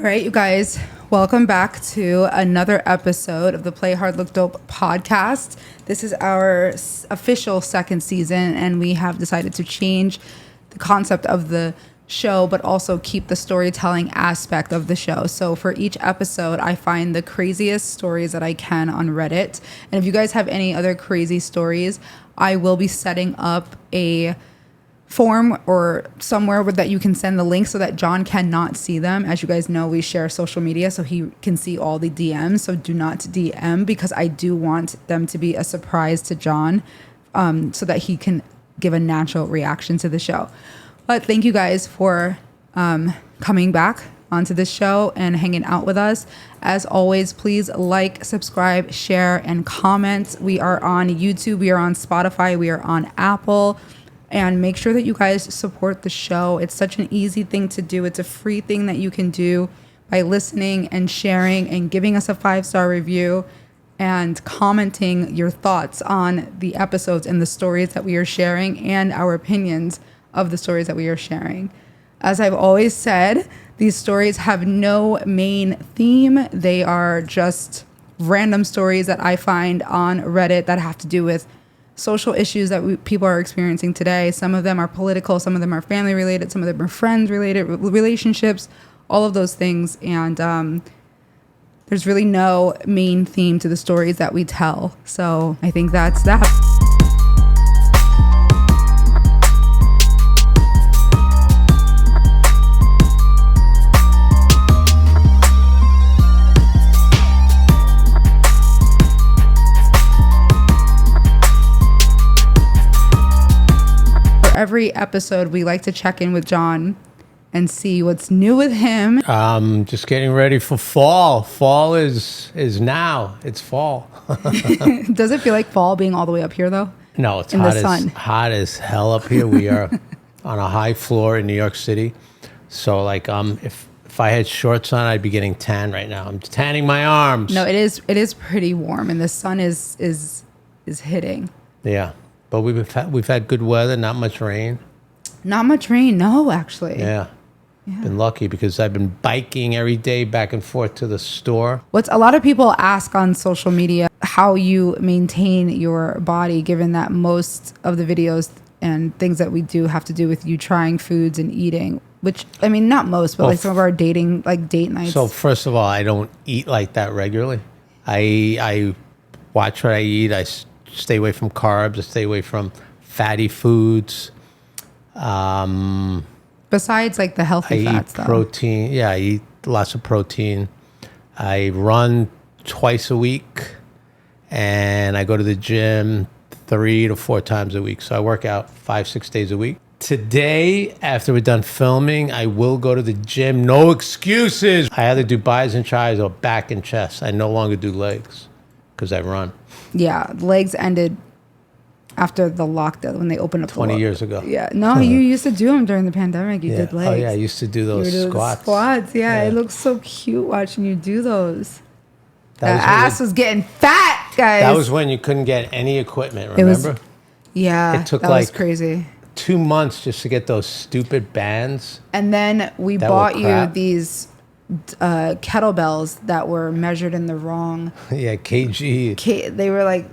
All right, you guys, welcome back to another episode of the Play Hard Look Dope podcast. This is our official second season, and we have decided to change the concept of the show, but also keep the storytelling aspect of the show. So for each episode, I find the craziest stories that I can on Reddit. And if you guys have any other crazy stories, I will be setting up a form or somewhere that you can send the link so that John cannot see them. As you guys know, we share social media so he can see all the DMs. So do not DM, because I do want them to be a surprise to John, so that he can give a natural reaction to the show. But thank you guys for coming back onto this show and hanging out with us. As always, please like, subscribe, share, and comment. We are on YouTube, we are on Spotify, we are on Apple. And make sure that you guys support the show. It's such an easy thing to do. It's a free thing that you can do by listening and sharing and giving us a 5-star review and commenting your thoughts on the episodes and the stories that we are sharing and our opinions of the stories that we are sharing. As I've always said, these stories have no main theme. They are just random stories that I find on Reddit that have to do with social issues that people are experiencing today. Some of them are political, some of them are family related, some of them are friends related, relationships, all of those things. And there's really no main theme to the stories that we tell. So I think that's that. Every episode, we like to check in with John and see what's new with him. Just getting ready for fall. Fall is now. It's fall. Does it feel like fall being all the way up here, though? No, it's in hot the sun. Hot as hell up here. We are on a high floor in New York City. So, like, if I had shorts on, I'd be getting tan right now. I'm tanning my arms. No, it is pretty warm, and the sun is hitting. Yeah. But we've had good weather, not much rain. Not much rain, no, actually. Yeah. Been lucky because I've been biking every day back and forth to the store. A lot of people ask on social media how you maintain your body, given that most of the videos and things that we do have to do with you trying foods and eating, which, I mean, not most, but like some of our dating, like date nights. So first of all, I don't eat like that regularly. I watch what I eat. I stay away from carbs. I stay away from fatty foods. Besides like the healthy fats, I eat protein. Yeah, I eat lots of protein. I run twice a week, and I go to the gym 3 to 4 times a week. So I work out 5-6 days a week. Today, after we're done filming, I will go to the gym. No excuses. I either do bis and tris or back and chest. I no longer do legs because I run. Yeah, legs ended after the lockdown when they opened up 20 years ago. Yeah, no, you used to do them during the pandemic. You did legs. Oh yeah, I used to do those squats. Squats, yeah, it looks so cute watching you do those. The ass was getting fat, guys. That was when you couldn't get any equipment. Remember? It took that was crazy. 2 months just to get those stupid bands. And then we bought you these kettlebells that were measured in the wrong kg. They were like,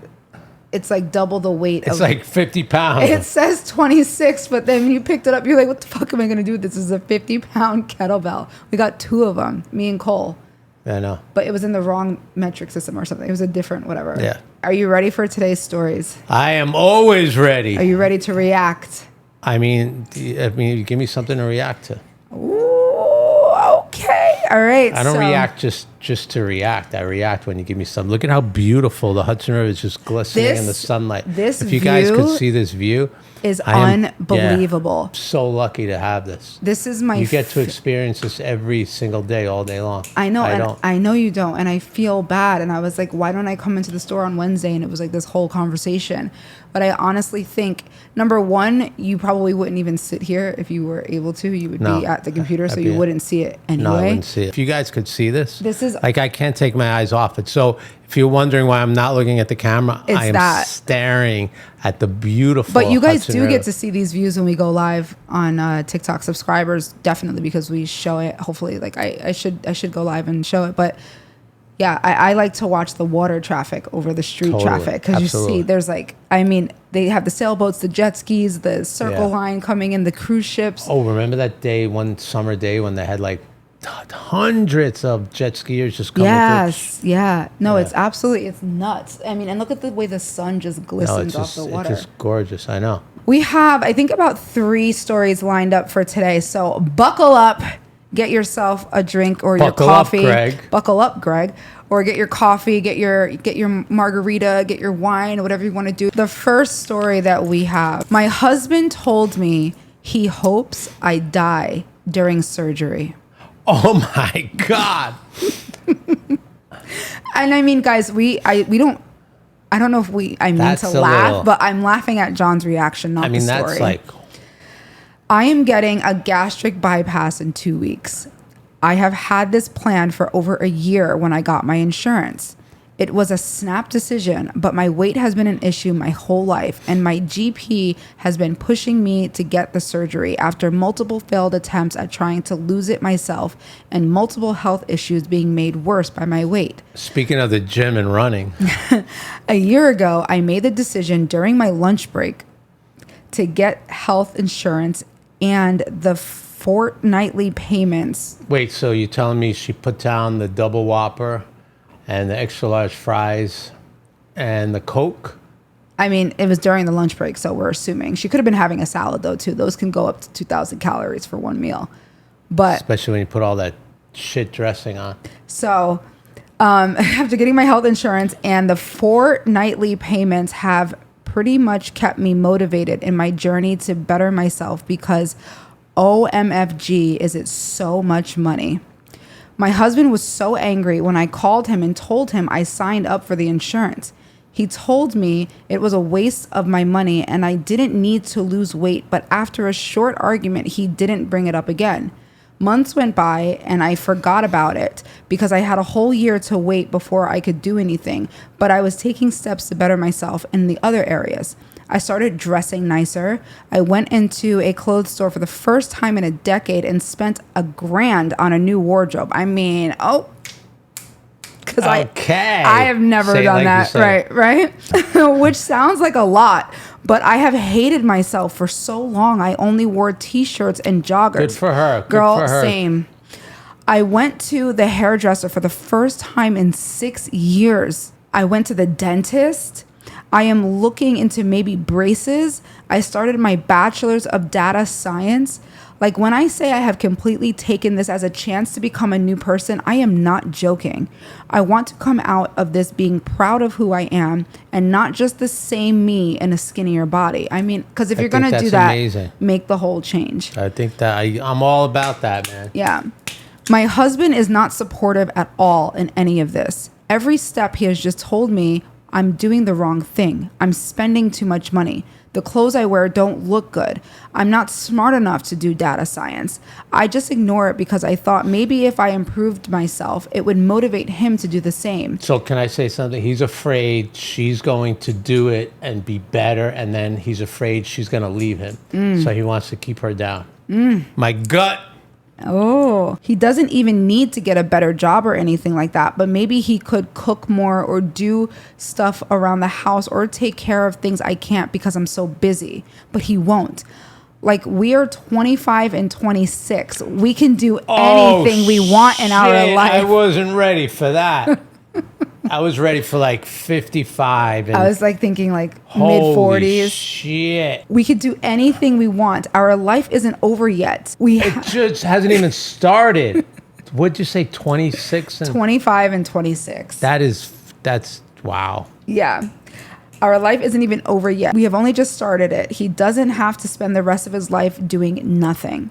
it's like double the weight. It's like 50 pounds. It says 26, but then when you picked it up, you're like, what the fuck am I gonna do with this? This is a 50-pound kettlebell. We got 2 of them, me and Cole. I know. But it was in the wrong metric system or something. It was a different whatever. Yeah. Are you ready for today's stories? I am always ready. Are you ready to react? I mean, give me something to react to. Ooh, okay. All right. I don't react just to react. I react when you give me something. Look at how beautiful the Hudson River is, just glistening in the sunlight. If you guys could see this view, is unbelievable. Yeah, so lucky to have this. This is my. You get to experience this every single day, all day long. I know, I know you don't, and I feel bad. And I was like, why don't I come into the store on Wednesday? And it was like this whole conversation. But I honestly think, number one, you probably wouldn't even sit here if you were able to. You would be at the computer, so you wouldn't see it anyway. No, I wouldn't see it. If you guys could see this, this is Like I can't take my eyes off it. So if you're wondering why I'm not looking at the camera, It's I am that. staring at the beautiful. But you guys Hudson do River. get to see these views when we go live on TikTok. Subscribers definitely, because we show it. Hopefully, like I should go live and show it. But yeah, I like to watch the water traffic over the street Totally. traffic, because you Absolutely. see there's like, I mean, they have the sailboats, the jet skis, the Circle Yeah. Line coming in, the cruise ships. Oh, remember that day, one summer day when they had like hundreds of jet skiers just coming Yes, yeah. No, Yeah. it's absolutely, it's nuts. I mean, and look at the way the sun just through? No, glistens it's off just, the it's water. just gorgeous. I know. We have, I think, about 3 stories lined up for today. So buckle up, get yourself a drink or Buckle your up, coffee. Greg. Buckle up, Greg. Or get your coffee, get your margarita, get your wine, whatever you want to do. The first story that we have, my husband told me he hopes I die during surgery. Oh my God. And I mean, guys, we don't. I don't know if I mean That's to a laugh, little- but I'm laughing at John's reaction, not I mean, the story. that's like, I am getting a gastric bypass in 2 weeks. I have had this planned for over a year when I got my insurance. It was a snap decision, but my weight has been an issue my whole life, and my GP has been pushing me to get the surgery after multiple failed attempts at trying to lose it myself and multiple health issues being made worse by my weight. speaking of the gym and running, A year ago, I made the decision during my lunch break to get health insurance, and the fortnightly payments. wait, so you're telling me she put down the double Whopper and the extra large fries and the Coke? I mean, it was during the lunch break, so we're assuming. She could have been having a salad, though, too. Those can go up to 2,000 calories for one meal. But Especially when you put all that shit dressing on. so after getting my health insurance, and the fortnightly payments have pretty much kept me motivated in my journey to better myself, because OMFG, is it so much money? My husband was so angry when I called him and told him I signed up for the insurance. He told me it was a waste of my money and I didn't need to lose weight, but after a short argument, he didn't bring it up again. Months went by and I forgot about it because I had a whole year to wait before I could do anything, but I was taking steps to better myself in the other areas. I started dressing nicer. I went into a clothes store for the first time in a decade and spent $1,000 on a new wardrobe. I mean, because Okay. I have never Say it done like you that. say it. Right. Which sounds like a lot, but I have hated myself for so long. I only wore t-shirts and joggers. Good for her. Good Girl, for her. same. I went to the hairdresser for the first time in 6 years. I went to the dentist. I am looking into maybe braces. I started my bachelor's of data science. Like, when I say I have completely taken this as a chance to become a new person, I am not joking. I want to come out of this being proud of who I am and not just the same me in a skinnier body. I mean, because if I you're going think to do that's that, amazing. make the whole change. I think that I'm all about that, man. Yeah. My husband is not supportive at all in any of this. Every step he has just told me I'm doing the wrong thing. I'm spending too much money. The clothes I wear don't look good. I'm not smart enough to do data science. I just ignore it because I thought maybe if I improved myself, it would motivate him to do the same. So can I say something? He's afraid she's going to do it and be better, and then he's afraid she's going to leave him. So he wants to keep her down. My gut. Oh, he doesn't even need to get a better job or anything like that, but maybe he could cook more or do stuff around the house or take care of things I can't because I'm so busy, but he won't. Like, we are 25 and 26. We can do anything we want in our shit, life. I wasn't ready for that. I was ready for like 55. And I was like thinking like holy mid 40s. shit. We could do anything we want. Our life isn't over yet. We It just hasn't even started. What'd you say, 26? And 25 and 26. that's wow. Yeah. Our life isn't even over yet. We have only just started it. He doesn't have to spend the rest of his life doing nothing.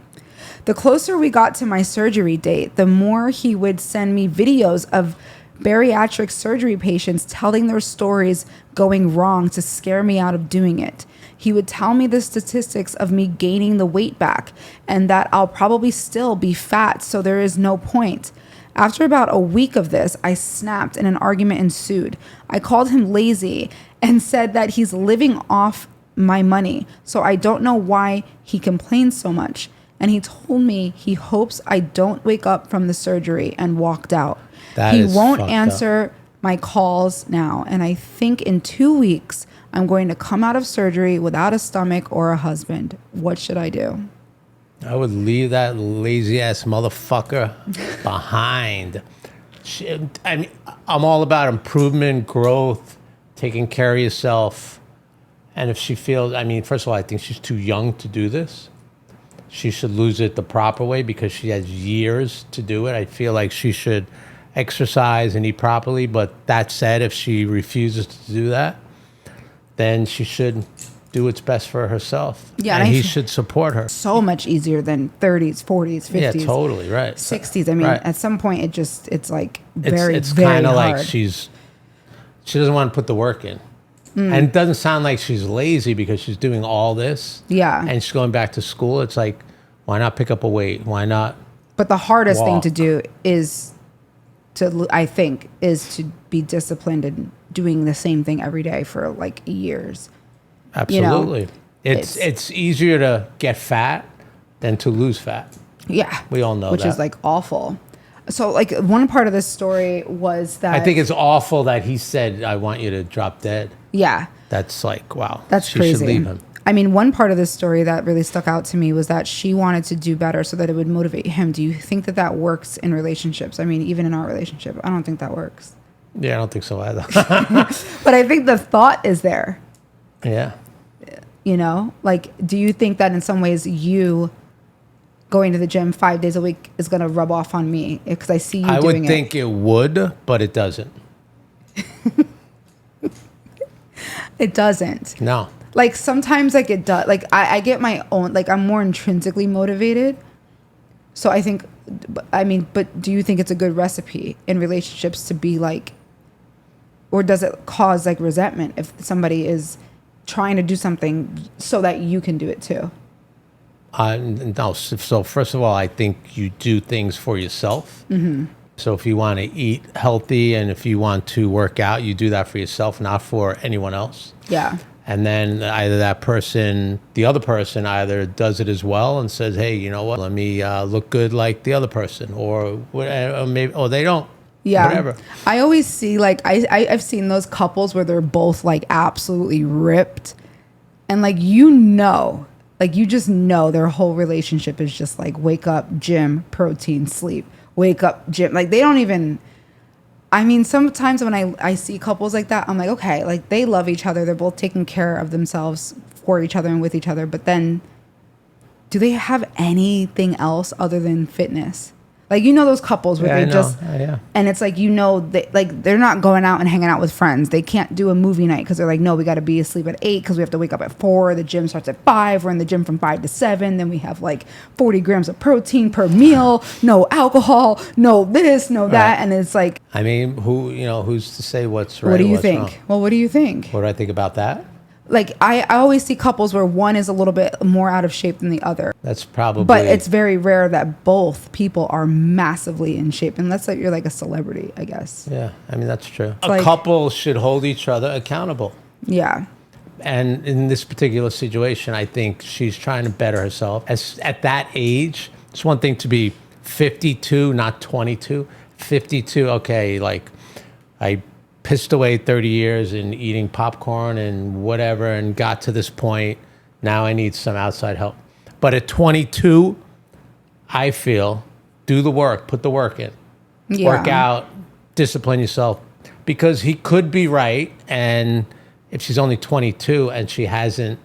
The closer we got to my surgery date, the more he would send me videos of bariatric surgery patients telling their stories going wrong to scare me out of doing it. He would tell me the statistics of me gaining the weight back and that I'll probably still be fat, so there is no point. After about a week of this, I snapped and an argument ensued. I called him lazy and said that he's living off my money, so I don't know why he complains so much. And he told me he hopes I don't wake up from the surgery, and walked out. He won't answer my calls now, and I think in 2 weeks I'm going to come out of surgery without a stomach or a husband. What should I do? I would leave that lazy ass motherfucker behind. I mean, I'm all about improvement, growth, taking care of yourself. And if she feels, I mean, first of all, I think she's too young to do this. She should lose it the proper way because she has years to do it. I feel like she should exercise and eat properly. But that said, if she refuses to do that, then she should do what's best for herself. Yeah, and he should support her. So much easier than 30s, 40s, 50s. Yeah, totally, right. 60s. I mean, right. At some point, it's like very, it's very kind of hard. like she doesn't want to put the work in. And it doesn't sound like she's lazy because she's doing all this. Yeah. And she's going back to school. It's like, why not pick up a weight? Why not? But the hardest thing walk? to do is to be disciplined and doing the same thing every day for like years. Absolutely. It's easier to get fat than to lose fat. Yeah. We all know which that. is like awful. So like one part of this story was that I think it's awful that he said, I want you to drop dead. Yeah. That's like, wow. That's she crazy. Should leave him. I mean, one part of this story that really stuck out to me was that she wanted to do better so that it would motivate him. Do you think that that works in relationships? I mean, even in our relationship, I don't think that works. Yeah, I don't think so either. But I think the thought is there. Yeah. You know, like, do you think that in some ways you going to the gym 5 days a week is going to rub off on me? Because I see you doing it. I would think it would, but it doesn't. It doesn't. No. Like sometimes like it does. Like I get my own, like I'm more intrinsically motivated. So I think, but do you think it's a good recipe in relationships to be like, or does it cause like resentment if somebody is trying to do something so that you can do it too? No. So first of all, I think you do things for yourself. Mm-hmm. So if you want to eat healthy and if you want to work out, you do that for yourself, not for anyone else. Yeah. And then either the other person either does it as well and says, hey, you know what, let me look good like the other person, or maybe, or they don't. Yeah. Whatever. I always see like, I've seen those couples where they're both like absolutely ripped and like, you just know their whole relationship is just like wake up, gym, protein, sleep, wake up, gym. Like they don't even, I mean, sometimes when I see couples like that, I'm like, okay, like they love each other. They're both taking care of themselves for each other and with each other. But then do they have anything else other than fitness? Like, you know, those couples where and it's like, they're not going out and hanging out with friends. They can't do a movie night because they're like, no, we got to be asleep at 8 because we have to wake up at 4. The gym starts at 5. We're in the gym from 5 to 7. Then we have like 40 grams of protein per meal, no alcohol, no this, no that. Right. And it's like, I mean, who's to say what's right? what do you what's think? wrong? Well, what do you think? What do I think about that? Like, I always see couples where one is a little bit more out of shape than the other. That's probably. But it's very rare that both people are massively in shape, unless like you're like a celebrity, I guess. Yeah, I mean, that's true. Like, a couple should hold each other accountable. Yeah. And in this particular situation, I think she's trying to better herself. At that age, it's one thing to be 52, not 22. 52, okay, like I pissed away 30 years in eating popcorn and whatever and got to this point. Now I need some outside help. But at 22, I feel, do the work, put the work in. Yeah. Work out, discipline yourself. Because he could be right, and if she's only 22 and she hasn't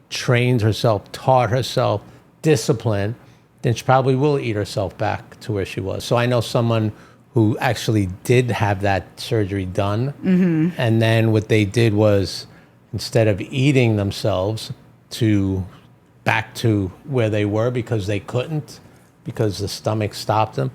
trained herself, taught herself discipline, then she probably will eat herself back to where she was. So I know someone who actually did have that surgery done. Mm-hmm. And then what they did was, instead of eating themselves back to where they were because they couldn't, because the stomach stopped them,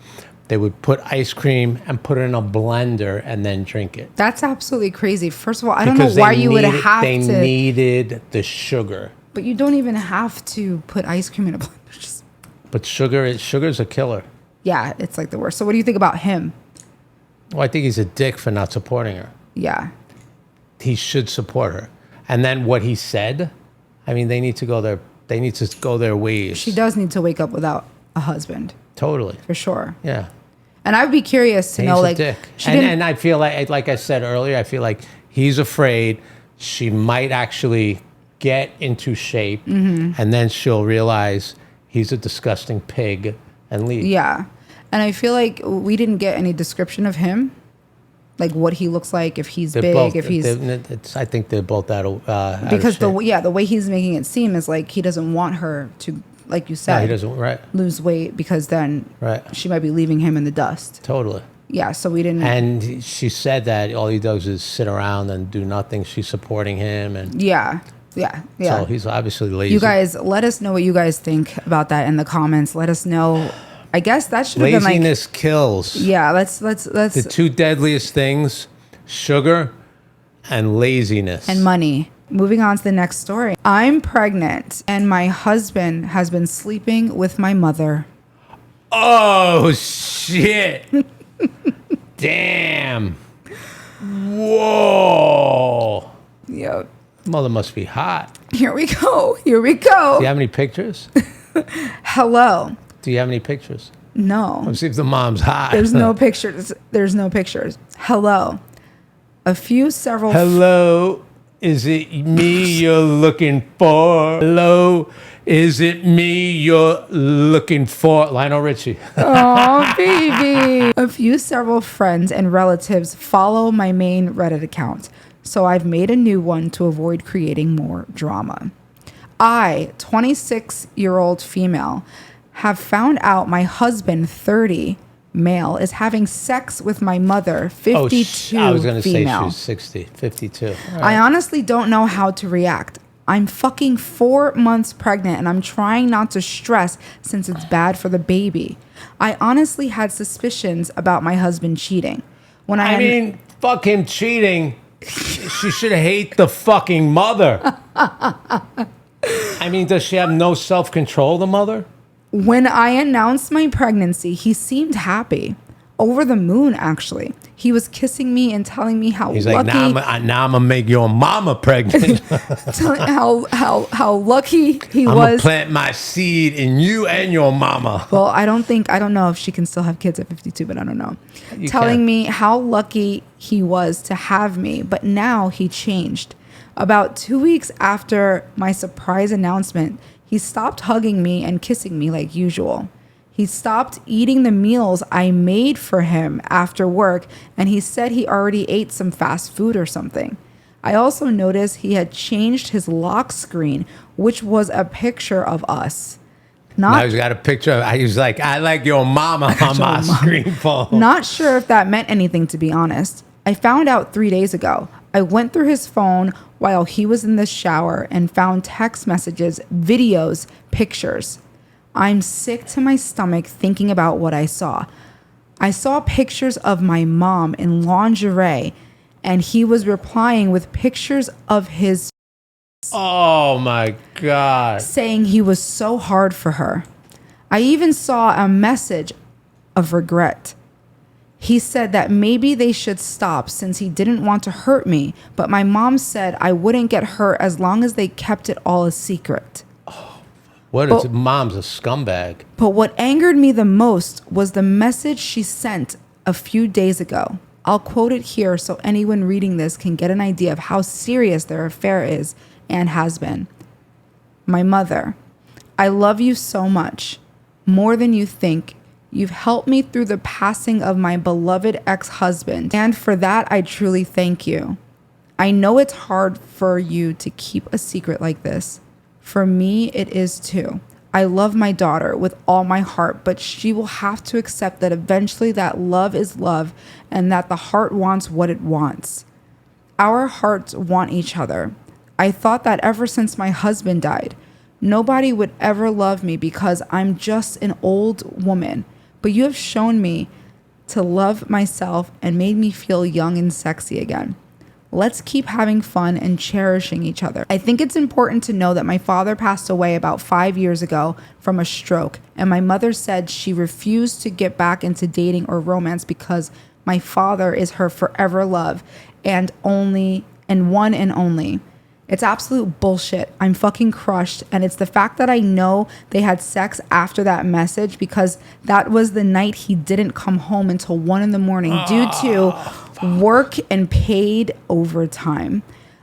they would put ice cream and put it in a blender and then drink it. That's absolutely crazy. First of all, I don't know why you would have They to. needed the sugar. But you don't even have to put ice cream in a blender. But sugar's a killer. Yeah, it's like the worst. So what do you think about him? Well, I think he's a dick for not supporting her. Yeah. He should support her. And then what he said, I mean, they need to go their ways. She does need to wake up without a husband, Totally. for sure. Yeah. And I would be curious to He's know, a like, dick. she didn't. And I feel like I said earlier, I feel like he's afraid she might actually get into shape, Mm-hmm. and then she'll realize he's a disgusting pig and leave. Yeah. And I feel like we didn't get any description of him, like what he looks like, if he's big, if he's. I think they're both out of Because out of shape. the way he's making it seem is like he doesn't want her to, like you No, said, he doesn't. Right. lose weight because then Right. she might be leaving him in the dust. Totally. Yeah, so we didn't. And she said that all he does is sit around and do nothing. She's supporting him, and yeah. so he's obviously lazy. You guys, let us know what you guys think about that in the comments. Let us know. I guess that should have been like. Laziness kills. Yeah, let's. The two deadliest things: sugar and laziness. And money. Moving on to the next story. I'm pregnant and my husband has been sleeping with my mother. Oh shit! Damn! Whoa! Yo, Mother must be hot. here we go. Here we Do go. you have any pictures? Hello. Do you have any pictures? No. Let's see if the mom's hot. There's no pictures. There's no pictures. Hello. Several. Hello, is it me you're looking for? Hello, is it me you're looking for? Lionel Richie. Oh, baby. Several friends and relatives follow my main Reddit account, so I've made a new one to avoid creating more drama. I, 26-year-old female, have found out my husband, 30, male, is having sex with my mother, 52, I was going to say female. she was 60, 52. All right. I honestly don't know how to react. I'm fucking 4 months pregnant and I'm trying not to stress since it's bad for the baby. I honestly had suspicions about my husband cheating. When I mean, fuck him cheating. She should hate the fucking mother. I mean, does she have no self-control, the mother? When I announced my pregnancy, he seemed happy. Over the moon, actually. He was kissing me and telling me how He's lucky. like, now I'm gonna make your mama pregnant. how lucky he I'm gonna was. plant my seed in you and your mama. Well, I don't know if she can still have kids at 52, but I don't know. You Telling can. me how lucky he was to have me, but now he changed. About 2 weeks after my surprise announcement, he stopped hugging me and kissing me like usual. He stopped eating the meals I made for him after work, and he said he already ate some fast food or something. I also noticed he had changed his lock screen, which was a picture of us. Now he's got a picture of. He's like, I like your mama on my screen phone. Not sure if that meant anything, to be honest. I found out 3 days ago. I went through his phone while he was in the shower and found text messages, videos, pictures. I'm sick to my stomach thinking about what I saw. I saw pictures of my mom in lingerie, and he was replying with pictures of his Oh my God. saying he was so hard for her. I even saw a message of regret. He said that maybe they should stop since he didn't want to hurt me, but my mom said I wouldn't get hurt as long as they kept it all a secret. Mom's a scumbag. But what angered me the most was the message she sent a few days ago. I'll quote it here so anyone reading this can get an idea of how serious their affair is and has been. My mother, I love you so much, more than you think. You've helped me through the passing of my beloved ex-husband, and for that I truly thank you. I know it's hard for you to keep a secret like this. For me, it is too. I love my daughter with all my heart, but she will have to accept that eventually that love is love and that the heart wants what it wants. Our hearts want each other. I thought that ever since my husband died, nobody would ever love me because I'm just an old woman, but you have shown me to love myself and made me feel young and sexy again. Let's keep having fun and cherishing each other. I think it's important to know that my father passed away about 5 years ago from a stroke, and my mother said she refused to get back into dating or romance because my father is her forever love and one and only. It's absolute bullshit. I'm fucking crushed. And it's the fact that I know they had sex after that message because that was the night he didn't come home until 1 a.m. due to work and paid overtime.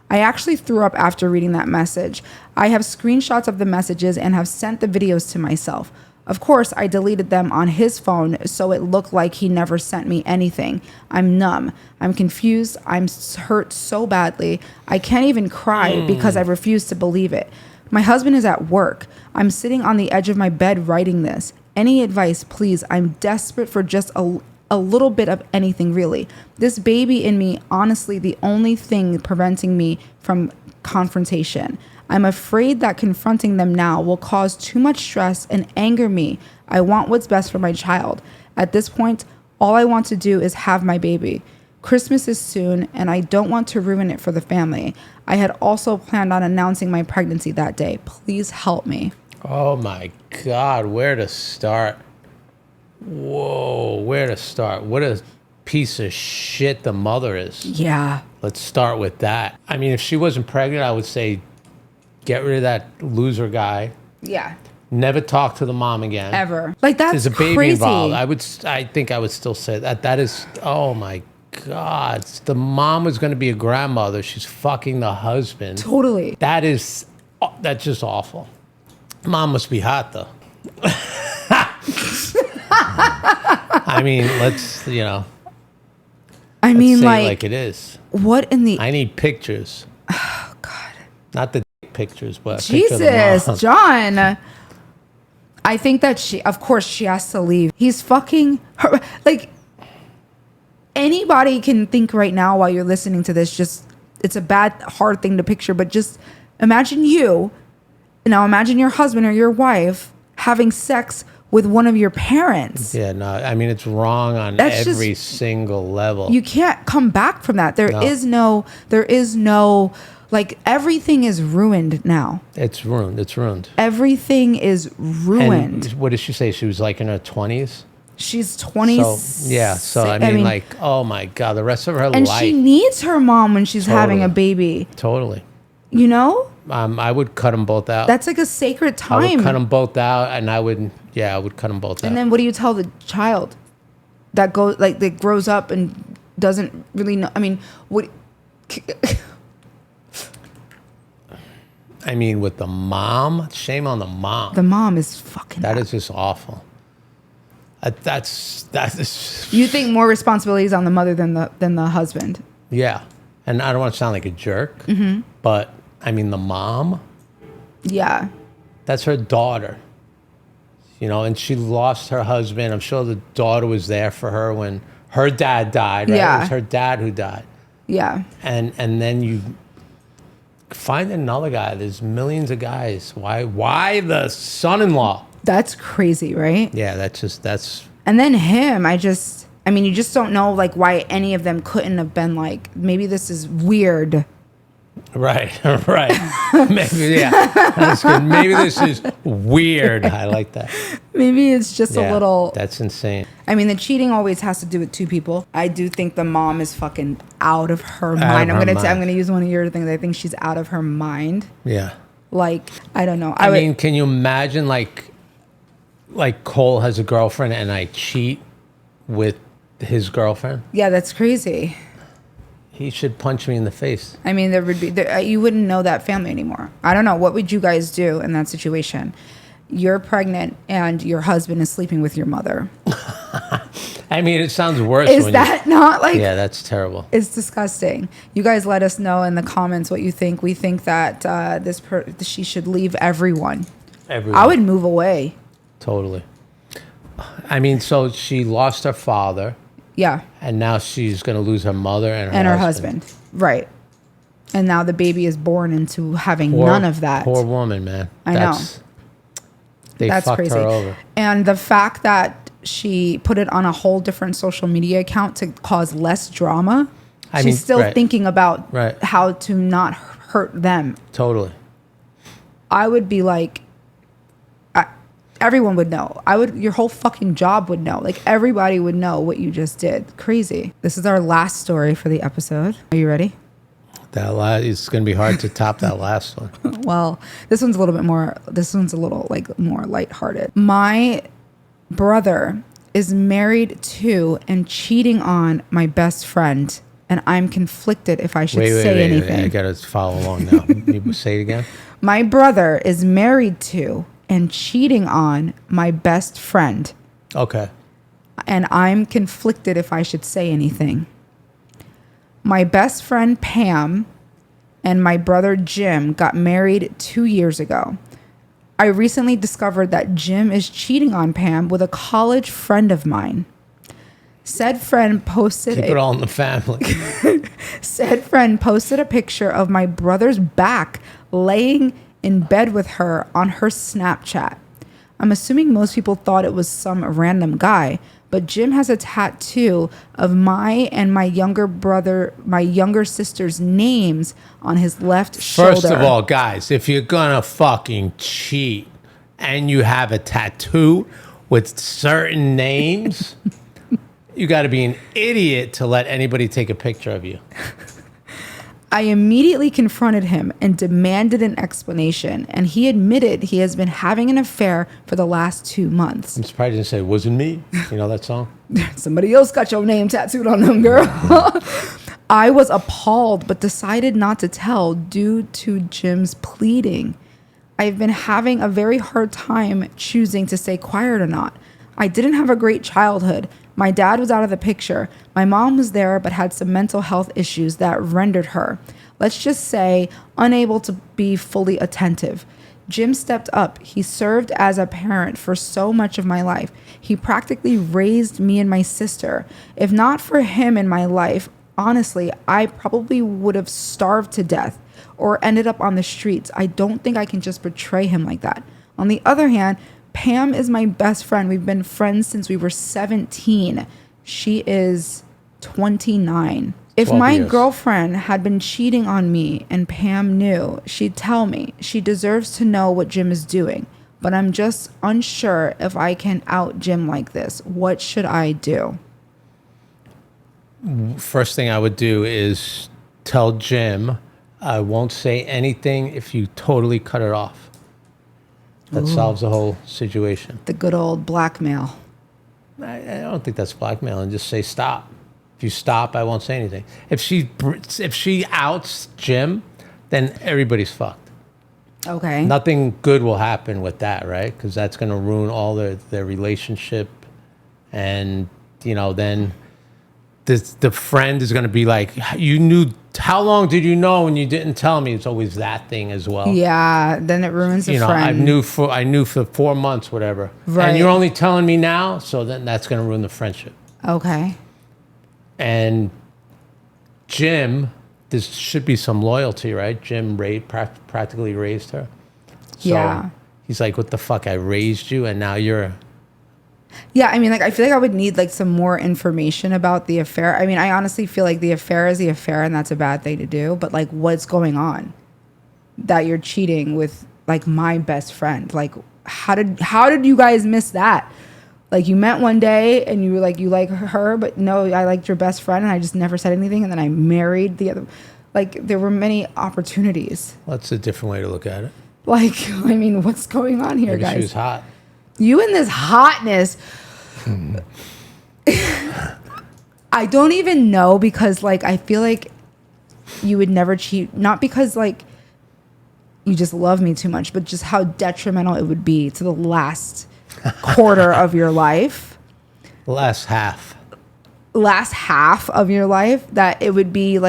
I actually threw up after reading that message. I have screenshots of the messages and have sent the videos to myself. Of course, I deleted them on his phone so it looked like he never sent me anything. I'm numb. I'm confused. I'm hurt so badly. I can't even cry because I refuse to believe it. My husband is at work. I'm sitting on the edge of my bed writing this. Any advice, please? I'm desperate for just a little bit of anything, really. This baby in me, honestly, the only thing preventing me from confrontation. I'm afraid that confronting them now will cause too much stress and anger me. I want what's best for my child. At this point, all I want to do is have my baby. Christmas is soon, and I don't want to ruin it for the family. I had also planned on announcing my pregnancy that day. Please help me. Oh my God, where to start? Whoa, where to start? What a piece of shit the mother is. Yeah. Let's start with that. I mean, if she wasn't pregnant, I would say get rid of that loser guy. Yeah. Never talk to the mom again. Ever. Like, that's There's a baby crazy. involved. I think I would still say that. That is, oh my God. The mom was going to be a grandmother. She's fucking the husband. Totally. That's just awful. Mom must be hot though. I mean, let's, I mean, say it like like it is. what in the... I need pictures. Oh, God. Not the pictures, but a picture of the Jesus, mom. John. I think that of course, she has to leave. He's fucking her. Like, anybody can think right now while you're listening to this, just, it's a bad, hard thing to picture, but just imagine imagine your husband or your wife having sex with one of your parents. Yeah, no, I mean, it's wrong on That's every just- single level. You can't come back from that. There is no, like, everything is ruined now. It's ruined. It's ruined. Everything is ruined. And what did she say? She was like in her 20s? She's 20. So I mean, like, oh my God, the rest of her and life. she needs her mom when she's having a baby. Totally. You know? I would cut them both out. That's like a sacred I would time. cut them both out, and I would cut them both out. And then what do you tell the child that grows up and doesn't really know? I mean, what? I mean, with the mom, shame on the mom. The mom is fucking. That is just awful. That is. You think more responsibility is on the mother than the husband? Yeah, and I don't want to sound like a jerk, but I mean the mom. Yeah. That's her daughter. And she lost her husband. I'm sure the daughter was there for her when her dad died. Right? Yeah. It was her dad who died. Yeah. And then you find another guy. There's millions of guys. Why the son-in-law? That's crazy, right? Yeah, that's. And then him, you just don't know, like, why any of them couldn't have been like, maybe this is weird. Right. Maybe, yeah, that's good. Maybe this is weird. I like that. Maybe it's just a little. That's insane. I mean, the cheating always has to do with two people. I do think the mom is fucking out of her mind. I'm gonna use one of your things. I think she's out of her mind. Yeah. Like, I don't know. I mean, can you imagine like Cole has a girlfriend and I cheat with his girlfriend? Yeah, that's crazy. He should punch me in the face. I mean, you wouldn't know that family anymore. I don't know. What would you guys do in that situation? You're pregnant and your husband is sleeping with your mother. I mean, it sounds worse. Is that not like... Yeah, that's terrible. It's disgusting. You guys let us know in the comments what you think. We think that she should leave everyone. I would move away. Totally. I mean, so she lost her father. Yeah. And now she's going to lose her mother and her husband. Right. And now the baby is born into having none of that. Poor woman, man. I know. That's fucked crazy. her over. And the fact that she put it on a whole different social media account to cause less drama. She's still right. thinking about Right. how to not hurt them. Totally. I would be like, everyone would know. Your whole fucking job would know. Like everybody would know what you just did. Crazy. This is our last story for the episode. Are you ready? It's going to be hard to top that last one. Well, this one's a little like more lighthearted. My brother is married to and cheating on my best friend, and I'm conflicted if I should say anything. I got to follow along now. You say it again? My brother is married to and cheating on my best friend, Okay. and I'm conflicted if I should say anything. My best friend Pam and my brother Jim got married 2 years ago. I recently discovered that Jim is cheating on Pam with a college friend of mine. Said friend posted Keep it all in the family. Said friend posted a picture of my brother's back laying in bed with her on her Snapchat. I'm assuming most people thought it was some random guy, but Jim has a tattoo of my younger sister's names on his left shoulder. First of all, guys, if you're going to fucking cheat and you have a tattoo with certain names, you got to be an idiot to let anybody take a picture of you. I immediately confronted him and demanded an explanation, and he admitted he has been having an affair for the last 2 months. I'm surprised you didn't say it wasn't me. You know that song? Somebody else got your name tattooed on them, girl. I was appalled, but decided not to tell due to Jim's pleading. I've been having a very hard time choosing to stay quiet or not. I didn't have a great childhood. My dad was out of the picture. My mom was there but had some mental health issues that rendered her, let's just say, unable to be fully attentive. Jim stepped up. He served as a parent for so much of my life. He practically raised me and my sister. If not for him in my life, honestly, I probably would have starved to death or ended up on the streets. I don't think I can just betray him like that. On the other hand, Pam is my best friend. We've been friends since we were 17. She is 29. If 12 my years. girlfriend had been cheating on me and Pam knew, she'd tell me. She deserves to know what Jim is doing. But I'm just unsure if I can out Jim like this. What should I do? First thing I would do is tell Jim I won't say anything if you totally cut it off. That solves the whole situation. The good old blackmail. I don't think that's blackmail. And just say stop. If you stop, I won't say anything. If she outs Jim, then everybody's fucked. Okay. Nothing good will happen with that, right? Because that's going to ruin all their relationship, and then the friend is going to be like, you knew. How long did you know and you didn't tell me? It's always that thing as well. Yeah, then it ruins the friend. I knew for 4 months, whatever. Right. And you're only telling me now, so then that's going to ruin the friendship. Okay. And Jim, there should be some loyalty, right? Jim practically raised her. So Yeah. he's like, what the fuck? I raised you and now you're... Yeah, I mean, I feel like I would need some more information about the affair. I mean, I honestly feel like the affair is the affair, and that's a bad thing to do. But what's going on? That you're cheating with my best friend. How did you guys miss that? You met one day and you were you like her, but no, I liked your best friend, and I just never said anything, and then I married the other. There were many opportunities. Well, that's a different way to look at it. I mean, what's going on here, Maybe guys? she was hot. You and this hotness. I don't even know, because I feel like you would never cheat, not because you just love me too much, but just how detrimental it would be to the last quarter of your life. Last half Of your life, that it would be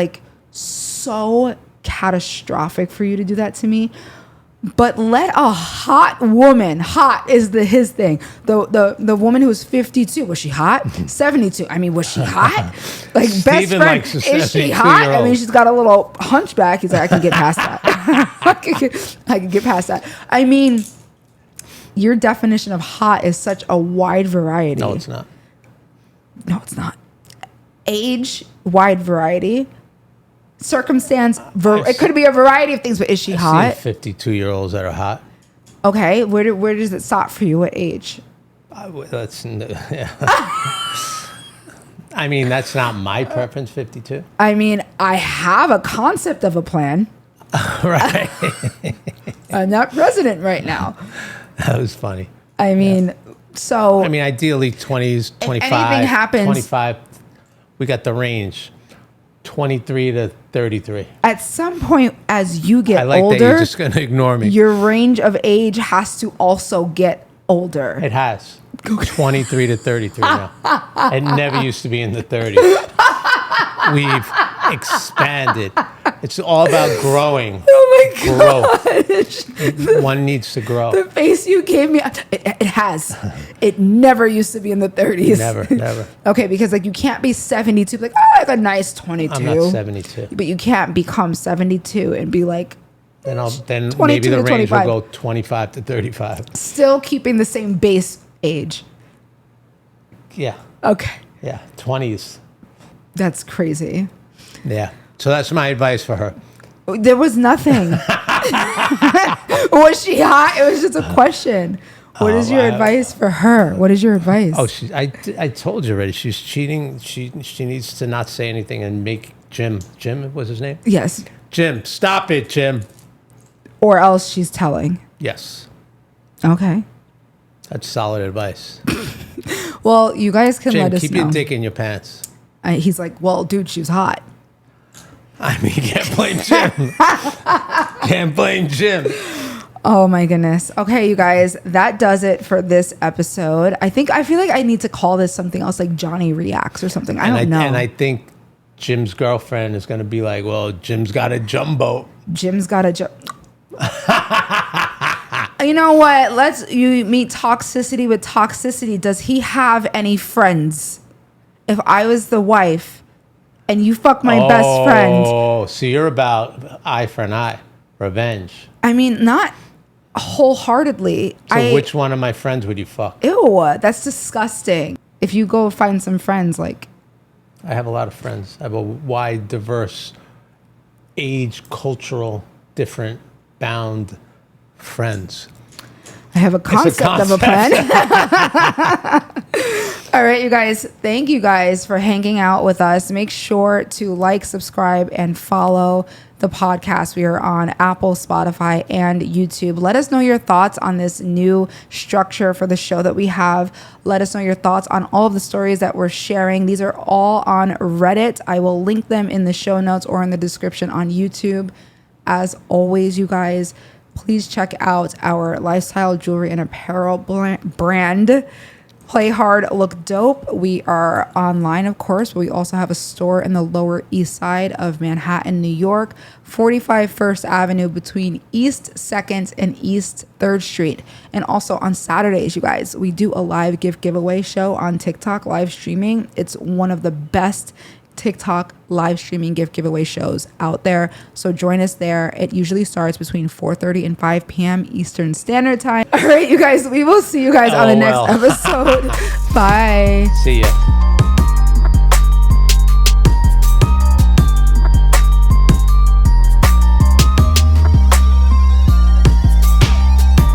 so catastrophic for you to do that to me. But let a hot woman, hot is his thing. The woman who was 52, was she hot? 72. I mean, was she hot? Best friend, is she hot? I mean, she's got a little hunchback. He's like, I can get past that. I can get past that. I mean, your definition of hot is such a wide variety. No, it's not. No, it's not. age, wide variety. Circumstance, it could be a variety of things, but is she hot? 52-year-olds that are hot. Okay, where does it stop for you? What age? That's. I mean, that's not my preference. 52. I mean, I have a concept of a plan. Right. I'm not president right now. That was funny. I mean, so. I mean, ideally 20s, 25. Anything happens. 25. We got the range. 23 to 33. At some point, as you get I like older, that you're just going to ignore me. your range of age has to also get older. It has. 23 to 33 now. It never used to be in the 30s. We've expanded. It's all about growing. Oh my Growth. gosh. One needs to grow. The face you gave me, it has. It never used to be in the 30s. Never. Okay, because like you can't be 72, like, I like a nice 22. I'm not 72. But you can't become 72 and be like, Then 22 maybe the to range 25. will go 25 to 35. still keeping the same base age. Yeah. Okay. Yeah. 20s. That's crazy. Yeah. So that's my advice for her. There was nothing. Was she hot? It was just a question. What is your advice for her? What is your advice? Oh, I told you already. She's cheating. She needs to not say anything and make Jim was his name? Yes. Jim, stop it, Jim. Or else she's telling. Yes. Okay. That's solid advice. Well, you guys can Jim, let us keep know. your dick in your pants. He's like, well, dude, she was hot. I mean, you can't blame Jim. Can't blame Jim. Oh my goodness. Okay, you guys, that does it for this episode. I feel like I need to call this something else, like Johnny Reacts or something. I don't know. And I think Jim's girlfriend is going to be like, well, Jim's got a jumbo. Jim's got a You know what? You meet toxicity with toxicity. Does he have any friends? If I was the wife and you fuck my best friend. Oh, so you're about eye for an eye, revenge. I mean, not wholeheartedly. So which one of my friends would you fuck? Ew, that's disgusting. If you go find some friends, like. I have a lot of friends. I have a wide, diverse, age, cultural, different, bound friends. I have a concept of a plan. All right, you guys. Thank you guys for hanging out with us. Make sure to like, subscribe, and follow the podcast. We are on Apple, Spotify, and YouTube. Let us know your thoughts on this new structure for the show that we have. Let us know your thoughts on all of the stories that we're sharing. These are all on Reddit. I will link them in the show notes or in the description on YouTube. As always, you guys, please check out our lifestyle jewelry and apparel brand. Play hard, look dope. We are online, of course, but we also have a store in the Lower East Side of Manhattan, New York, 45 First Avenue between East 2nd and East 3rd Street. And also on Saturdays, you guys, we do a live gift giveaway show on TikTok, live streaming. It's one of the best TikTok live streaming gift giveaway shows out there. So join us there. It usually starts between 4:30 and 5 p.m. Eastern Standard Time. All right, you guys, we will see you guys on the next episode. Bye. See ya.